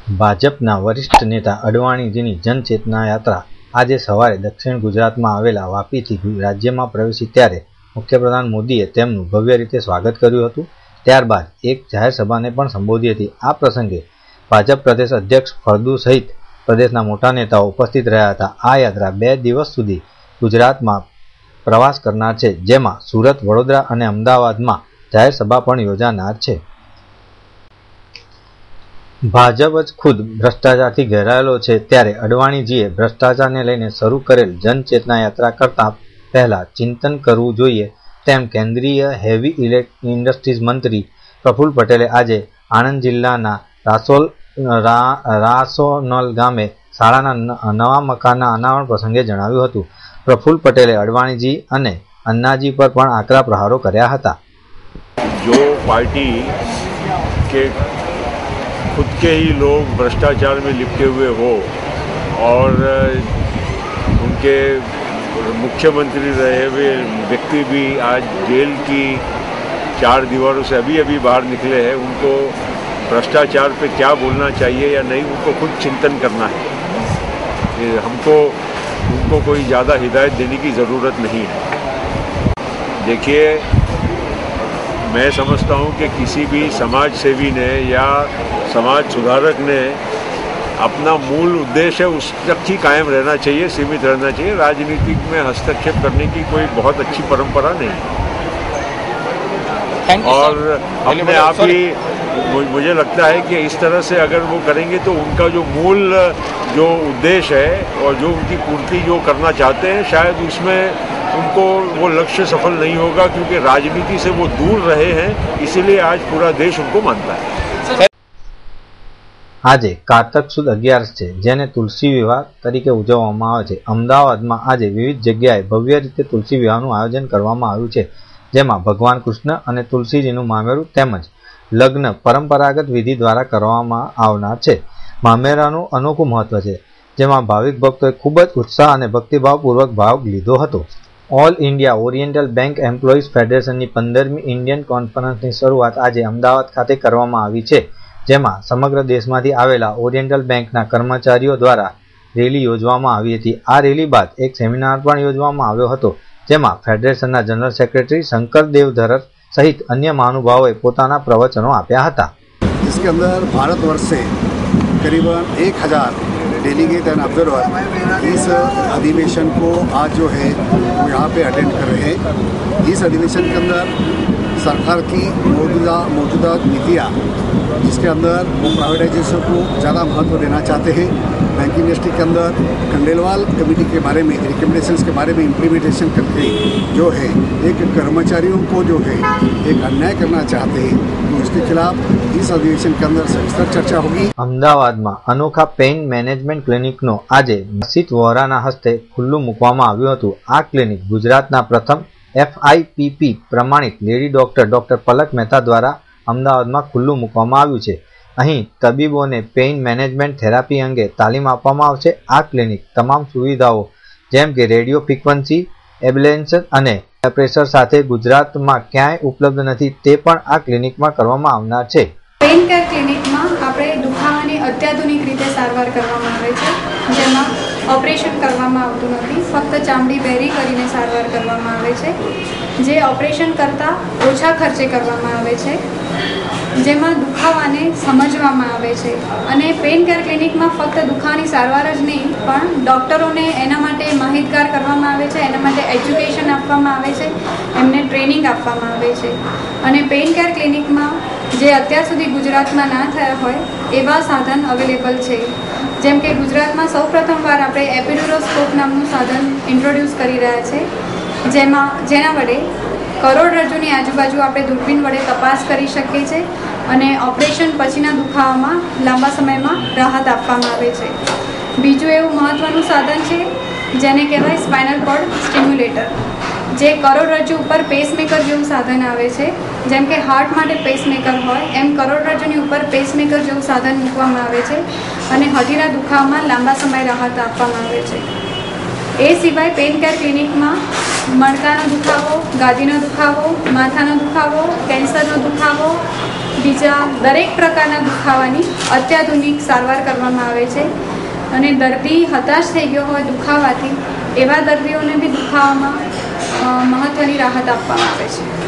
ભાજપના વરિષ્ઠ નેતા અડવાણીજીની જનચેતના યાત્રા આજે સવારે દક્ષિણ ગુજરાતમાં આવેલા વાપીથી રાજ્યમાં પ્રવેશી ત્યારે મુખ્યપ્રધાન મોદીએ તેમનું ભવ્ય રીતે સ્વાગત કર્યું હતું. ત્યારબાદ એક જાહેર સભાને પણ સંબોધી હતી. આ પ્રસંગે ભાજપ પ્રદેશ અધ્યક્ષ ફળદુ સહિત પ્રદેશના મોટા નેતાઓ ઉપસ્થિત રહ્યા હતા. આ યાત્રા 2 દિવસ સુધી ગુજરાતમાં પ્રવાસ કરનાર છે, જેમાં સુરત, વડોદરા અને અમદાવાદમાં જાહેર સભા પણ યોજાનાર છે. ભાજપ જ ખુદ ભ્રષ્ટાચારથી ઘેરાયેલો છે, ત્યારે અડવાણીજીએ ભ્રષ્ટાચારને લઈને શરૂ કરેલ જનચેતના યાત્રા કરતા પહેલા ચિંતન કરવું જોઈએ, તેમ કેન્દ્રીય હેવી ઇન્ડસ્ટ્રીઝ મંત્રી પ્રફુલ્લ પટેલે આજે આણંદ જિલ્લાના રાસોનલ ગામે શાળાના નવા મકાનના અનાવરણ પ્રસંગે જણાવ્યું હતું. પ્રફુલ્લ પટેલે અડવાણીજી અને અન્નાજી પર પણ આકરા પ્રહારો કર્યા હતા. जो पार्टी के खुद के ही लोग भ्रष्टाचार में लिपटे हुए हो और उनके मुख्यमंत्री रहे हुए व्यक्ति भी आज जेल की 4 दीवारों से अभी बाहर निकले हैं, उनको भ्रष्टाचार पे क्या बोलना चाहिए या नहीं, उनको खुद चिंतन करना है. हमको उनको कोई ज़्यादा हिदायत देने की ज़रूरत नहीं है. देखिए, मैं समझता हूँ कि किसी भी समाज सेवी ने या समाज सुधारक ने अपना मूल उद्देश्य है उस तक ही कायम रहना चाहिए, सीमित रहना चाहिए. राजनीति में हस्तक्षेप करने की कोई बहुत अच्छी परंपरा नहीं है. और अपने आप ही मुझे लगता है कि इस तरह से अगर वो करेंगे तो उनका जो मूल जो उद्देश्य है और जो उनकी पूर्ति जो करना चाहते हैं, शायद उसमें उनको वो लक्ष्य सफल नहीं होगा, क्योंकि राजनीति से वो दूर रहे हैं. इसीलिए आज पूरा देश उनको मानता है. આજે કારતક સુદ 11 છે, જેને તુલસી વિવાહ તરીકે ઉજવવામાં આવે છે. અમદાવાદમાં આજે વિવિધ જગ્યાએ ભવ્ય રીતે તુલસી વિવાહનું આયોજન કરવામાં આવ્યું છે, જેમાં ભગવાન કૃષ્ણ અને તુલસીજીનું મામેરું તેમજ લગ્ન પરંપરાગત વિધિ દ્વારા કરવામાં આવનાર છે. મામેરાનું અનોખું મહત્વ છે, જેમાં ભાવિક ભક્તોએ ખૂબ જ ઉત્સાહ અને ભક્તિભાવપૂર્વક ભાગ લીધો હતો. All India oriental bank employees ફેડરેશનની 15મી ઇન્ડિયન કોન્ફરન્સની શરૂઆત આજે અમદાવાદ ખાતે કરવામાં આવી છે, જેમાં સમગ્ર દેશમાંથી આવેલા ઓરિએન્ટલ બેંકના કર્મચારીઓ દ્વારા રેલી યોજવામાં આવી હતી. આ રેલી બાદ એક સેમિનાર પણ યોજવામાં આવ્યો હતો, જેમાં ફેડરેશનના જનરલ સેક્રેટરી શંકર દેવધર સહિત અન્ય મહાનુભાવોએ પોતાના પ્રવચનો આપ્યા હતા. इसके अंदर भारतवर्ष से करीबन 1000 डेलीगेट एंड ऑब्जर्वर इस अधिवेशन को आज जो है वो यहाँ पे अटेंड कर रहे हैं. इस अधिवेशन के अंदर सरकार की मौजूदा नीतियाँ, जिसके अंदर वो प्राइवेटाइजेशन को ज़्यादा महत्व देना चाहते हैं. बैंकिंग इंडस्ट्री के अंदर खंडेलवाल कमेटी के बारे में रिकमेंडेशंस के बारे में इम्प्लीमेंटेशन करके जो है एक कर्मचारियों को जो है एक अन्याय करना चाहते हैं, तो इसके खिलाफ इस अधिवेशन के अंदर सविस्तर चर्चा होगी. અમદાવાદમાં અનોખા પેઇન મેનેજમેન્ટ ક્લિનિકનો આજે મસીત વોરાના હસ્તે ખુલ્લું મૂકવામાં આવ્યું હતું. આ ક્લિનિક ગુજરાતના પ્રથમ FIPP પ્રમાણિત લેડી ડોક્ટર પલક મહેતા દ્વારા અમદાવાદમાં ખુલ્લું મૂકવામાં આવ્યું છે. અહીં તબીબોને પેઇન મેનેજમેન્ટ થેરાપી અંગે તાલીમ આપવામાં આવશે. આ ક્લિનિક તમામ સુવિધાઓ જેમ કે રેડિયો ફ્રીક્વન્સી એબ્લેન્શન અને પ્રેશર સાથે ગુજરાતમાં ક્યાંય ઉપલબ્ધ નથી, તે પણ આ ક્લિનિકમાં કરવામાં આવનાર છે. પેઇન કેર ક્લિનિકમાં આપણે દુખાવાની અત્યાધુનિક રીતે સારવાર કરવામાં આવે છે, જેમાં ઓપરેશન કરવામાં આવતું નથી, ફક્ત ચામડી બેરી કરીને સારવાર કરવામાં આવે છે, જે ઓપરેશન કરતાં ઓછા ખર્ચે કરવામાં આવે છે, જેમાં દુખાવાને સમજવામાં આવે છે. અને પેઇન કેર ક્લિનિકમાં ફક્ત દુખાવાની સારવાર જ નહીં, પણ ડૉક્ટરોને એના માટે માહિતગાર કરવામાં આવે છે, એના માટે એજ્યુકેશન આપવામાં આવે છે, એમને ટ્રેનિંગ આપવામાં આવે છે. અને પેઇન કેર ક્લિનિકમાં જે અત્યાર સુધી ગુજરાતમાં ના થયા હોય એવા સાધન અવેલેબલ છે. જેમ કે ગુજરાતમાં સૌપ્રથમવાર આપણે એપિડ્યુરોસ્કોપ નામનું સાધન ઇન્ટ્રોડ્યુસ કરી રહ્યા છે, જેના વડે કરોડરજ્જુની આજુબાજુ આપણે દૂરબીન વડે તપાસ કરી શકીએ છીએ અને ઓપરેશન પછીના દુખાવામાં લાંબા સમયમાં રાહત આપવામાં આવે છે. બીજું એવું મહત્ત્વનું સાધન છે જેને કહેવાય સ્પાઇનલ કોર્ડ સ્ટિમ્યુલેટર, જે કરોડરજ્જુ ઉપર પેસમેકર જેવું સાધન આવે છે. જેમ કે હાર્ટ માટે પેસમેકર હોય એમ કરોડરજ્જુની ઉપર પેસમેકર જેવું સાધન મૂકવામાં આવે છે અને હઠીના દુખાવામાં લાંબા સમય રાહત આપવામાં આવે છે. એ સિવાય પેઇન કેર ક્લિનિકમાં મણકાનો દુખાવો, ગાદીનો દુખાવો, માથાનો દુખાવો, કેન્સરનો દુખાવો, બીજા દરેક પ્રકારના દુખાવાની અત્યાધુનિક સારવાર કરવામાં આવે છે અને દર્દી હતાશ થઈ ગયો હોય દુખાવાથી એવા દર્દીઓને બી દુખાવામાં મહત્ત્વની રાહત આપવામાં આવે છે।